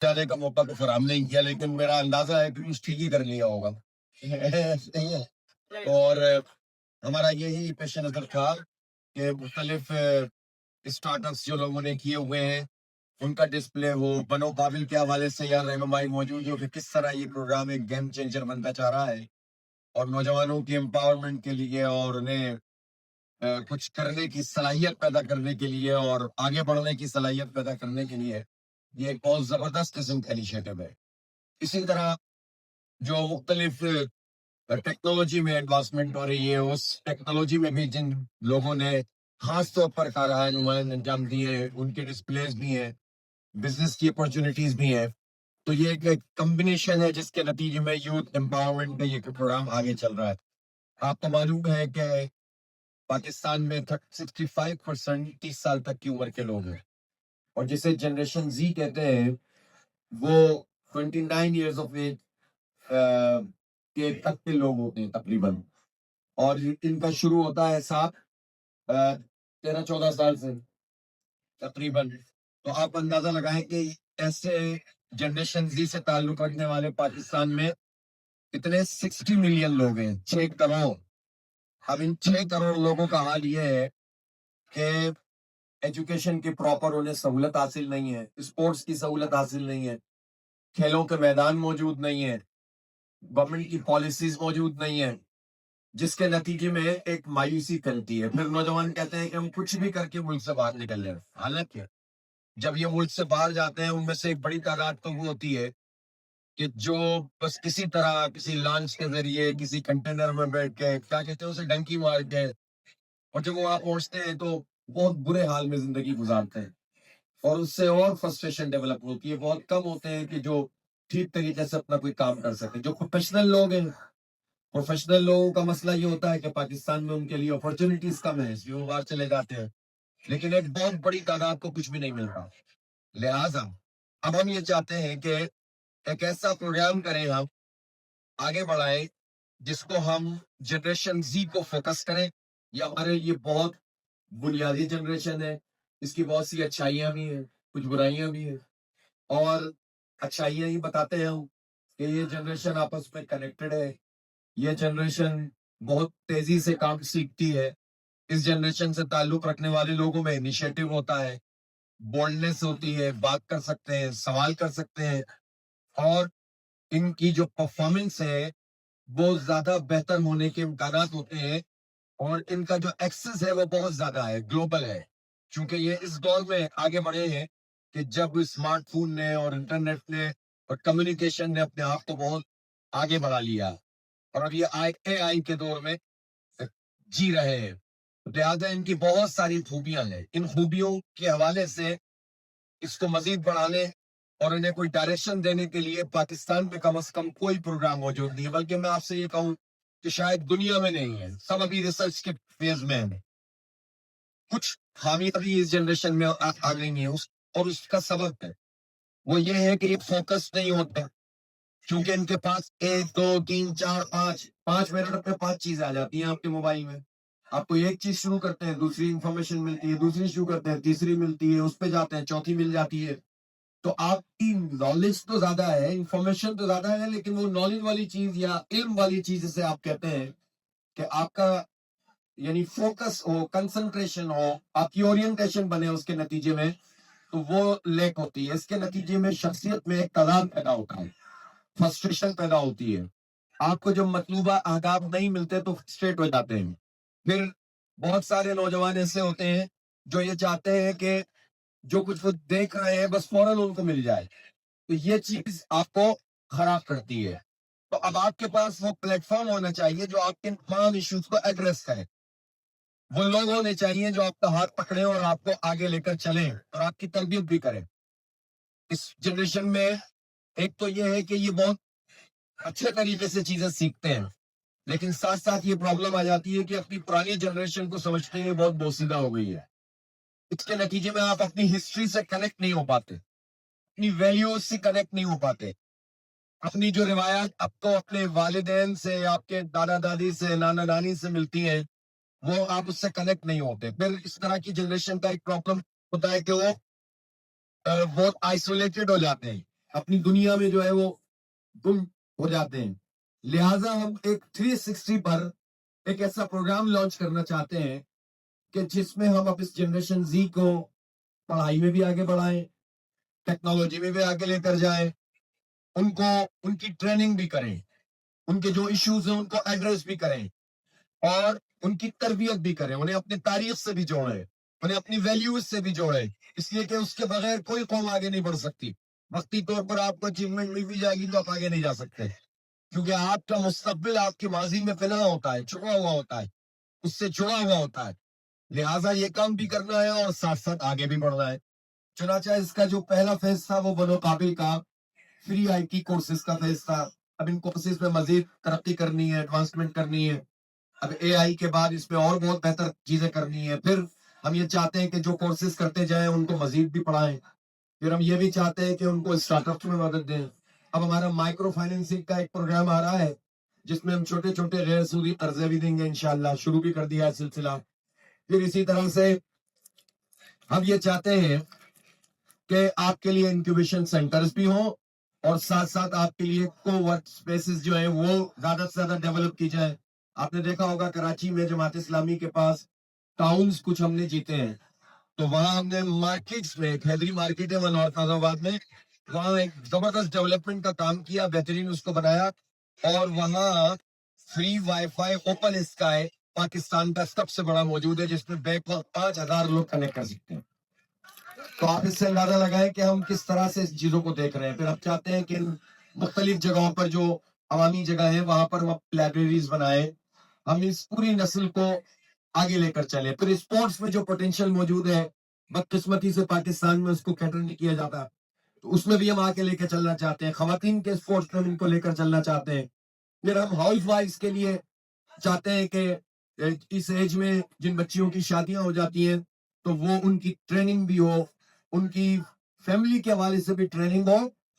جانے کا موقع تو فراہم نہیں کیا، لیکن میرا اندازہ ہے کہ کچھ ٹھیک ہی کر لیا ہوگا. صحیح ہے. اور ہمارا یہی پیش نظر تھا کہ مختلف اسٹارٹ اپس جو لوگوں نے کیے ہوئے ہیں ان کا ڈسپلے ہو، بنو قابل کے حوالے سے یا رہنمائی موجود ہو کہ کس طرح یہ پروگرام ایک گیم چینجر بنتا جا رہا ہے اور نوجوانوں کی امپاورمنٹ کے لیے اور انہیں کچھ کرنے کی صلاحیت پیدا کرنے کے لیے اور آگے بڑھنے کی صلاحیت پیدا کرنے کے لیے یہ ایک بہت زبردست قسم کا انیشیٹو ہے. اسی طرح جو مختلف ٹیکنالوجی میں ایڈوانسمنٹ ہو رہی ہے، اس ٹیکنالوجی میں بھی جن لوگوں نے خاص طور پر کارآمد نمائند انجام دیے ہیں ان کے ڈسپلیز بھی ہیں، بزنس کی اپرچونیٹیز بھی ہیں. تو یہ ایک کمبینیشن ہے جس کے نتیجے میں یوتھ امپاورمنٹ کا یہ پروگرام آگے چل رہا ہے. آپ کو معلوم ہے کہ پاکستان میں 65% 30 سال تک کی عمر کے لوگ ہیں، اور جسے جنریشن زی کہتے ہیں وہ 29 ایئرز آف ایج کے تک کے لوگ ہوتے ہیں تقریباً. اور ان کا شروع ہوتا ہے 13-14 سال سے تقریباً. تو آپ اندازہ لگائیں کہ ایسے جنریشن زی سے تعلق رکھنے والے پاکستان میں اتنے 60 ملین لوگ ہیں، 6 کروڑ. اب ان 6 کروڑ لوگوں کا حال یہ ہے کہ ایجوکیشن کی پراپر انہیں سہولت حاصل نہیں ہے، اسپورٹس کی سہولت حاصل نہیں ہے، کھیلوں کے میدان موجود نہیں ہے، گورنمنٹ کی پالیسیز موجود نہیں ہے، جس کے نتیجے میں ایک مایوسی پھیلتی ہے. پھر نوجوان کہتے ہیں کہ ہم کچھ بھی کر کے ملک سے باہر نکل رہے ہیں. حالانکہ جب یہ ملک سے باہر جاتے ہیں ان میں سے ایک بڑی تعداد تو وہ ہوتی ہے کہ جو بس کسی طرح کسی لانچ کے ذریعے کسی کنٹینر میں بیٹھ کے کیا کہتے ہیں اسے ڈنکی مار کے، اور جب وہ وہاں پہنچتے ہیں تو بہت برے حال میں زندگی گزارتے ہیں اور اس سے اور فرسٹریشن ڈیولپ ہوتی ہے. بہت کم ہوتے ہیں کہ جو ٹھیک طریقے سے اپنا کوئی کام کر سکیں. جو پروفیشنل لوگ ہیں، پروفیشنل لوگوں کا مسئلہ یہ ہوتا ہے کہ پاکستان میں ان کے لیے اپرچونیٹیز کم ہیں، اس لیے وہ باہر چلے جاتے ہیں، لیکن ایک بہت بڑی تعداد کو کچھ بھی نہیں مل رہا. لہٰذا اب ہم یہ چاہتے ہیں کہ ایک ایسا پروگرام کریں، ہم آگے بڑھائیں جس کو ہم جنریشن زی کو فوکس کریں. یہ ہمارے یہ بہت بنیادی جنریشن ہے، اس کی بہت سی اچھائیاں بھی ہیں، کچھ برائیاں بھی ہیں. اور اچھائیاں ہی بتاتے ہیں ہم کہ یہ جنریشن آپس میں کنیکٹڈ ہے، یہ جنریشن بہت تیزی سے کام سیکھتی ہے، اس جنریشن سے تعلق رکھنے والے لوگوں میں انیشیٹو ہوتا ہے، بولڈنس ہوتی ہے، بات کر سکتے ہیں، سوال کر سکتے ہیں، اور ان کی جو پرفارمنس ہے وہ زیادہ بہتر ہونے کے امکانات ہوتے ہیں، اور ان کا جو ایکسس ہے وہ بہت زیادہ ہے، گلوبل ہے. چونکہ یہ اس دور میں آگے بڑھے ہیں کہ جب اسمارٹ فون نے اور انٹرنیٹ نے اور کمیونیکیشن نے اپنے آپ کو بہت آگے بڑھا لیا، اور اب یہ اے آئی کے دور میں جی رہے ہیں. لہٰذا ان کی بہت ساری خوبیاں ہیں. ان خوبیوں کے حوالے سے اس کو مزید بڑھانے اور انہیں کوئی ڈائریکشن دینے کے لیے پاکستان میں کم از کم کوئی پروگرام موجود نہیں ہے. بلکہ میں آپ سے یہ کہوں کہ شاید دنیا میں نہیں ہے، سب ابھی ریسرچ کے فیز میں ہیں. کچھ خامیاں بھی اس جنریشن میں آ گئی ہیں، اور اس کا سبب ہے وہ یہ ہے کہ یہ فوکس نہیں ہوتا، کیونکہ ان کے پاس 1 2 3 4 5 منٹ میں 5 چیزیں آ جاتی ہیں آپ کے موبائل میں. آپ کو ایک چیز شروع کرتے ہیں، دوسری انفارمیشن ملتی ہے، دوسری شروع کرتے ہیں، تیسری ملتی ہے، اس پہ جاتے ہیں، چوتھی مل جاتی ہے. تو آپ کی نالج تو زیادہ ہے، انفارمیشن تو زیادہ ہے، لیکن وہ نالج والی چیز یا علم والی چیز جسے آپ کہتے ہیں کہ آپ کا یعنی فوکس ہو، کنسنٹریشن ہو، آپ کی اورینٹیشن بنے اس کے نتیجے میں، تو وہ لیک ہوتی ہے. اس کے نتیجے میں شخصیت میں ایک تضاد پیدا ہوتا ہے، فرسٹریشن پیدا ہوتی ہے. آپ کو جو مطلوبہ اہداف نہیں ملتے تو فرسٹریٹ ہو جاتے ہیں. پھر بہت سارے نوجوان ایسے ہوتے ہیں جو یہ چاہتے ہیں کہ جو کچھ وہ دیکھ رہے ہیں بس فوراً ان کو مل جائے. تو یہ چیز آپ کو خراب کرتی ہے. تو اب آپ کے پاس وہ پلیٹ فارم ہونا چاہیے جو آپ کے تمام ایشوز کو ایڈریس کرے. وہ لوگ ہونے چاہیے جو آپ کا ہاتھ پکڑے اور آپ کو آگے لے کر چلیں اور آپ کی تربیت بھی کریں. اس جنریشن میں ایک تو یہ ہے کہ یہ بہت اچھے طریقے سے چیزیں سیکھتے ہیں، لیکن ساتھ ساتھ یہ پرابلم آ جاتی ہے کہ اپنی پرانی جنریشن کو سمجھتے ہیں بہت بوسیدہ ہو گئی ہے. اس کے نتیجے میں آپ اپنی ہسٹری سے کنیکٹ نہیں ہو پاتے، اپنی ویلیوز سے کنیکٹ نہیں ہو پاتے. اپنی جو روایات آپ کو اپنے والدین سے، آپ کے دادا دادی سے، نانا نانی سے ملتی ہیں، وہ آپ اس سے کنیکٹ نہیں ہوتے. پھر اس طرح کی جنریشن کا ایک پرابلم ہوتا ہے کہ وہ بہت آئسولیٹڈ ہو جاتے ہیں. اپنی دنیا میں جو ہے وہ گم ہو جاتے ہیں. لہٰذا ہم ایک 360 پر ایک ایسا پروگرام لانچ کرنا چاہتے ہیں کہ جس میں ہم اب اس جنریشن زی کو پڑھائی میں بھی آگے بڑھائیں, ٹیکنالوجی میں بھی آگے لے کر جائیں, ان کو ان کی ٹریننگ بھی کریں, ان کے جو ایشوز ہیں ان کو ایڈریس بھی کریں, اور ان کی تربیت بھی کریں, انہیں اپنے تاریخ سے بھی جوڑیں, انہیں اپنی ویلیوز سے بھی جوڑیں, اس لیے کہ اس کے بغیر کوئی قوم آگے نہیں بڑھ سکتی. وقتی طور پر آپ کو اچیومنٹ مل بھی جائے گی تو آپ آگے نہیں جا سکتے, کیونکہ آپ کا مستقبل آپ کے ماضی میں فنا ہوتا ہے, چھپا ہوا ہوتا ہے, اس سے جڑا ہوا ہوتا ہے. لہٰذا یہ کام بھی کرنا ہے اور ساتھ ساتھ آگے بھی بڑھنا ہے. چنانچہ اس کا جو پہلا فیز تھا وہ بنو قابل کا فری آئی ٹی کورسز کا فیز تھا. اب ان کورسز میں مزید ترقی کرنی ہے, ایڈوانسمنٹ کرنی ہے. اب اے آئی کے بعد اس میں اور بہت بہتر چیزیں کرنی ہے. پھر ہم یہ چاہتے ہیں کہ جو کورسز کرتے جائیں ان کو مزید بھی پڑھائیں. پھر ہم یہ بھی چاہتے ہیں کہ ان کو اسٹارٹ اپس میں مدد دیں. اب ہمارا مائکرو فائنینسنگ کا ایک پروگرام آ رہا ہے جس میں ہم چھوٹے چھوٹے غیر سودی قرضے بھی دیں گے انشاءاللہ, شروع بھی کر دیا ہے سلسلہ. پھر اسی طرح سے ہم یہ چاہتے ہیں کہ آپ کے لیے انکیوبیشن سینٹرز بھی ہوں اور ساتھ ساتھ آپ کے لیے کو ورک سپیسز جو ہیں وہ زیادہ سے زیادہ ڈیولپ کی جائیں. آپ نے دیکھا ہوگا کراچی میں جماعت اسلامی کے پاس ٹاؤنز کچھ ہم نے جیتے ہیں, تو وہاں ہم نے مارکیٹس میں, ایک حیدری مارکیٹ ہے منور فیض آباد میں, وہاں ایک زبردست ڈیولپمنٹ کا کام کیا, بہترین اس کو بنایا, اور وہاں free wi fi open sky Pakistan کا سب سے بڑا موجود ہے جس میں بیک وقت 5,000 لوگ کنیکٹ کر سکتے ہیں. تو آپ اس سے اندازہ لگائیں کہ ہم کس طرح سے اس چیزوں کو دیکھ رہے ہیں. پھر ہم چاہتے ہیں کہ مختلف جگہوں پر جو عوامی جگہ ہیں وہاں پر ہم لائبریریز بنائیں, ہم اس پوری نسل کو آگے لے کر چلیں. پھر اسپورٹس میں جو پوٹینشیل موجود ہے, بدقسمتی سے پاکستان میں اس کو کیٹر نہیں کیا جاتا, تو اس میں بھی ہم آگے لے کے چلنا چاہتے ہیں. خواتین کے اسپورٹس میں ہم ان کو لے کر چلنا چاہتے ہیں. پھر ہم ہاؤس وائفز کے لیے چاہتے ہیں کہ اس ایج میں جن بچیوں کی شادیاں ہو جاتی ہیں تو وہ ان کی ٹریننگ بھی ہو, ان کی فیملی کے حوالے سے بھی ٹریننگ ہو,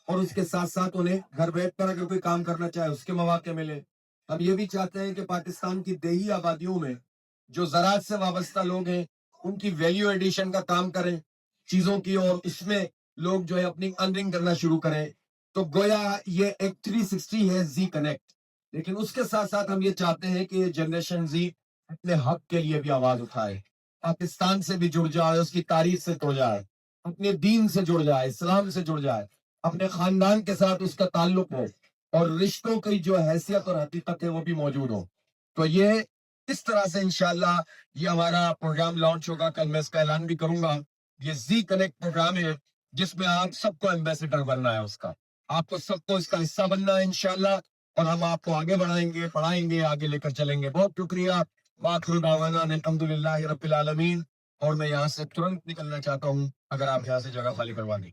اور اس کے ساتھ ساتھ انہیں گھر بیٹھ کر اگر کوئی کام کرنا چاہے اس کے مواقع ملے. ہم یہ بھی چاہتے ہیں کہ پاکستان کی دیہی آبادیوں میں جو زراعت سے وابستہ لوگ ہیں ان کی ویلیو ایڈیشن کا کام کریں چیزوں کی, اور اس میں لوگ جو ہے اپنی ارننگ کرنا شروع کریں. تو گویا یہ ایک 360 ہے زی کنیکٹ. لیکن اس کے ساتھ ساتھ ہم یہ چاہتے ہیں کہ یہ جنریشن زی اپنے حق کے لیے بھی آواز اٹھائے, پاکستان سے بھی جڑ جائے, اس کی تاریخ سے جڑ جائے, اپنے دین سے جڑ جائے, اسلام سے جڑ جائے, اپنے خاندان کے ساتھ اس کا تعلق ہو, اور رشتوں کی جو حیثیت اور حقیقت ہے وہ بھی موجود ہو. تو یہ اس طرح سے انشاءاللہ یہ ہمارا پروگرام لانچ ہوگا. کل میں اس کا اعلان بھی کروں گا. یہ زی کنیکٹ پروگرام ہے جس میں آپ سب کو ایمبیسیڈر بننا ہے, اس کا آپ کو سب کو اس کا حصہ بننا ہے انشاءاللہ, اور ہم آپ کو آگے بڑھائیں گے, پڑھائیں گے, آگے لے کر چلیں گے. بہت شکریہ. وآخر دعوانا الحمدللہ رب العالمین. اور میں یہاں سے ترنت نکلنا چاہتا ہوں اگر آپ یہاں سے جگہ خالی کروا دیں.